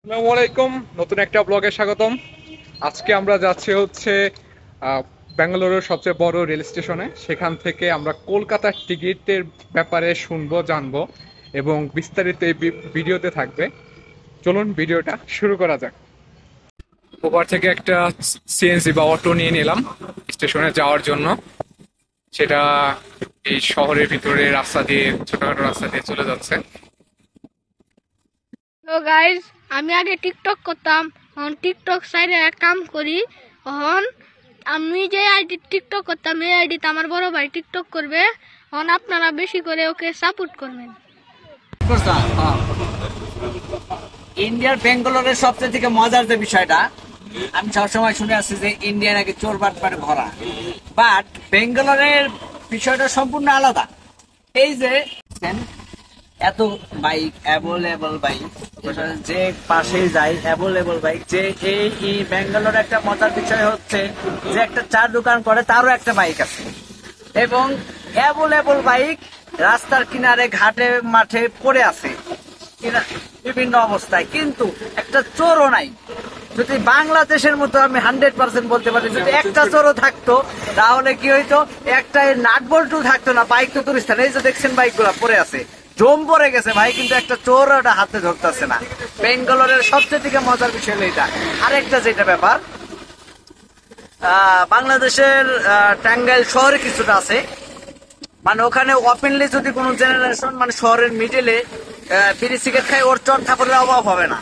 আসসালামু আলাইকুম, নতুন একটা ব্লগে স্বাগতম। আজকে আমরা যাচ্ছি হচ্ছে ব্যাঙ্গালোরের সবচেয়ে বড় রেল স্টেশনে। সেখান থেকে আমরা কলকাতার টিকিটের ব্যাপারে শুনবো, জানবো এবং বিস্তারিত এই ভিডিওতে থাকবে। চলুন ভিডিওটা শুরু করা যাক। ওপার থেকে একটা সিএনজি বা অটো নিয়ে নিলাম স্টেশনে যাওয়ার জন্য। সেটা এই শহরের ভিতরে রাস্তা দিয়ে, ছোটখাটো রাস্তা দিয়ে চলে যাচ্ছে। তো গাইজ, আমি আগে টিকটক করতাম, এখন টিকটক সাইডে কাম করি। এখন আমি যে আইডি টিকটক করতাম, এই আইডিতে আমার বড় ভাই টিকটক করবে। এখন আপনারা বেশি করে ওকে সাপোর্ট করবেন। ইন্ডিয়ার বেঙ্গালোরের সবচেয়ে থেকে মজার যে বিষয়টা, আমি সবসময় শুনে আসছি যে ইন্ডিয়া নাকি চোর বাটপারে ভরা, বাট বেঙ্গালোরের বিষয়টা সম্পূর্ণ আলাদা। এই যে এত বাইক, অ্যাভেলেবল বাইক, যে পাশে যায় অ্যাভেলেবল বাইক। যে এই বেঙ্গালোরে একটা মজার বিষয় হচ্ছে যে একটা চার দোকান করে তারও একটা বাইক আছে, এবং অ্যাভেলেবল বাইক রাস্তার কিনারে ঘাটে মাঠে পড়ে আছে বিভিন্ন অবস্থায়, কিন্তু একটা চোরও নাই। যদি বাংলাদেশের মতো আমি 100% বলতে পারি, যদি একটা চোরও থাকতো তাহলে কি হইতো, একটা নাট বল্টু থাকতো না, বাইক তো তুলিস্তান। এই যে দেখছেন বাইক গুলা পড়ে আছে, জম পড়ে গেছে ভাই, কিন্তু একটা চোর ওটা হাতে ধরতেছে না। বেঙ্গালোরের সবচেয়ে থেকে মজার বিষয় হলো এটা। আরেকটা যেটা ব্যাপার, বাংলাদেশের টাঙ্গাইল শহরে কিছুটা আছে, মানে ওখানে ওপেনলি যদি কোনো জেনারেশন মানে শহরের মিডিলে বিড়ি সিগারেট খায়, ওর চর থাপড়ের অভাব হবে না।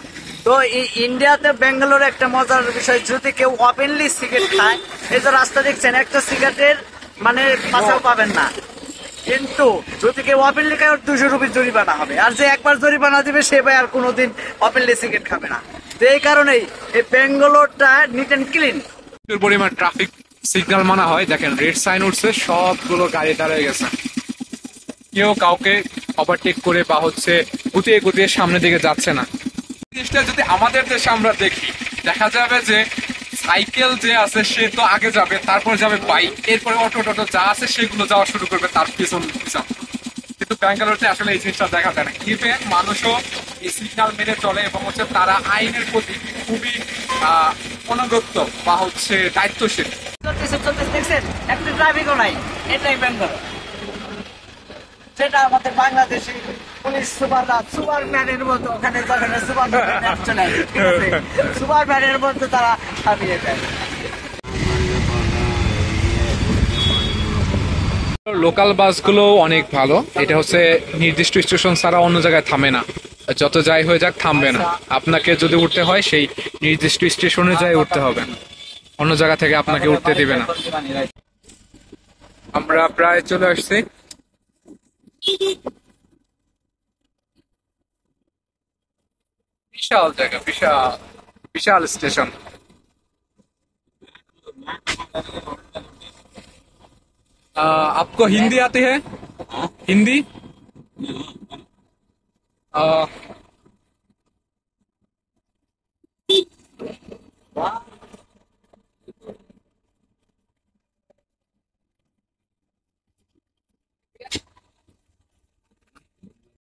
তো এই ইন্ডিয়াতে বেঙ্গালোরে একটা মজার বিষয়, যদি কেউ ওপেনলি সিগারেট খায়, এই যে রাস্তা দেখছেন, একটা সিগারেটের মানে পাশাও পাবেন না। কিন্তু যদি কেউ ওপেনলি খায়, ওর 200 রুপি জরিমানা হবে। আর যে একবার জরিমানা দিবে সে ভাই আর কোনোদিন ওপেনলি সিগারেট খাবে না। তো এই কারণেই এই বেঙ্গালোরটা নিট অ্যান্ড ক্লিন। প্রচুর পরিমাণ ট্রাফিক সিগন্যাল মানা হয়। দেখেন, রেড সাইন উঠছে, সবগুলো গাড়ি দাঁড়িয়ে গেছে। কেউ কাউকে ওভারটেক করে বা গুতিয়ে গুতিয়ে সামনের দিকে যাচ্ছে না। জিনিসটা যদি আমাদের দেশে আমরা দেখি, দেখা যাবে যে সাইকেল যে আছে সে তো আগে যাবে, তারপর যাবে বাইক, এরপরে অটো টোটো যা আছে সেগুলো যাওয়া শুরু করবে তার পিছন পিছন। কিন্তু ব্যাঙ্গালোরতে আসলে এই জিনিসটা দেখা যায় না। ইভেন মানুষও এই সিগন্যাল মেনে চলে এবং তারা আইনের প্রতি খুবই অনুগত বা দায়িত্বশীল। দেখছেন, একটা ট্রাফিকও নাই, এটাই বেঙ্গল। যেটা আমাদের বাংলাদেশে পুলিশ সুপারম্যানের মতো, ওখানে সুপারম্যানের মতো তারা থামিয়ে দেয়। লোকাল বাসগুলো অনেক ভালো। এটা নির্দিষ্ট স্টেশন ছাড়া অন্য জায়গায় থামে না, যত যাই হয়ে যাক থামবে না। আপনাকে যদি উঠতে হয় সেই নির্দিষ্ট স্টেশনে যাই উঠতে হবে, অন্য জায়গা থেকে আপনাকে উঠতে দিবে না। আমরা প্রায় চলে আসছি। বিশাল জায়গা, বিশাল বিশাল স্টেশন। आपको हिंदी आती है? हिंदी? आ,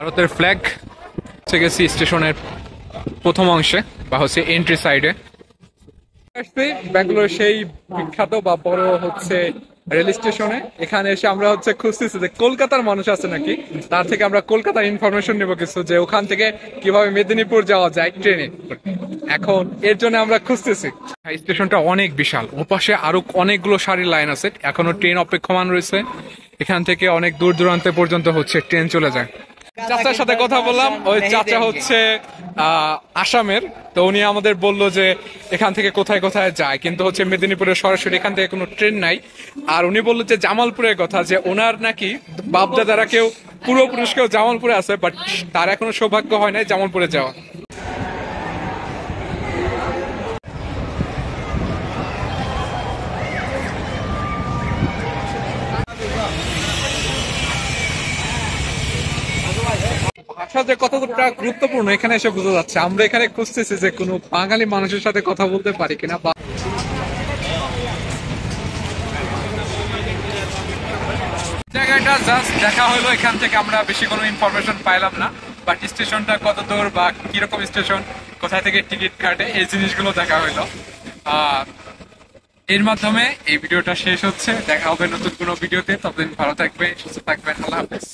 ভারতের ফ্ল্যাগ গেছি স্টেশনের প্রথম অংশে বা এন্ট্রি সাইডে। আসছি ব্যাঙ্গালোর সেই বিখ্যাত বা বড় রেল স্টেশনে। এখানে এসে আমরা খুঁজতেছি যে কলকাতার মানুষ আছে নাকি, তার থেকে আমরা কলকাতার ইনফরমেশন নেবো কিছু, যে ওখান থেকে কিভাবে মেদিনীপুর যাওয়া যায় ট্রেনে। এখন এর জন্য আমরা খুঁজতেছি। স্টেশনটা অনেক বিশাল, ওপাশে আরো অনেকগুলো সারির লাইন আছে, এখনো ট্রেন অপেক্ষমান রয়েছে। এখান থেকে অনেক দূর দূরান্ত পর্যন্ত ট্রেন চলে যায়। চাচার সাথে কথা বললাম, ওই চাচা আসামের। তো উনি আমাদের বললো যে এখান থেকে কোথায় কোথায় যায়, কিন্তু মেদিনীপুরের সরাসরি এখান থেকে কোনো ট্রেন নাই। আর উনি বললো যে জামালপুরের কথা, যে ওনার নাকি বাপদাদারা কেউ পূর্বপুরুষ কেউ জামালপুরে আছে, বাট তার এখনো সৌভাগ্য হয় নাই জামালপুরে যাওয়া। ভাষা যে কতটা গুরুত্বপূর্ণ এখানে এসে বোঝা যাচ্ছে। আমরা এখানে খুঁজতেছি যে কোনো বাঙালি মানুষের সাথে কথা বলতে পারি কিনা। জায়গাটা জাস্ট দেখা হলো, এখান থেকে আমরা বেশি কোনো ইনফরমেশন পাইলাম না। বাট স্টেশনটা কত দূর বা কিরকম স্টেশন, কোথায় থেকে টিকিট কাটে, এই জিনিসগুলো দেখা হইলো। এর মাধ্যমে এই ভিডিওটা শেষ হচ্ছে। দেখা হবে নতুন কোনো ভিডিওতে, ততদিন ভালো থাকবেন, সুস্থ থাকবেন, আল্লাহ হাফেজ।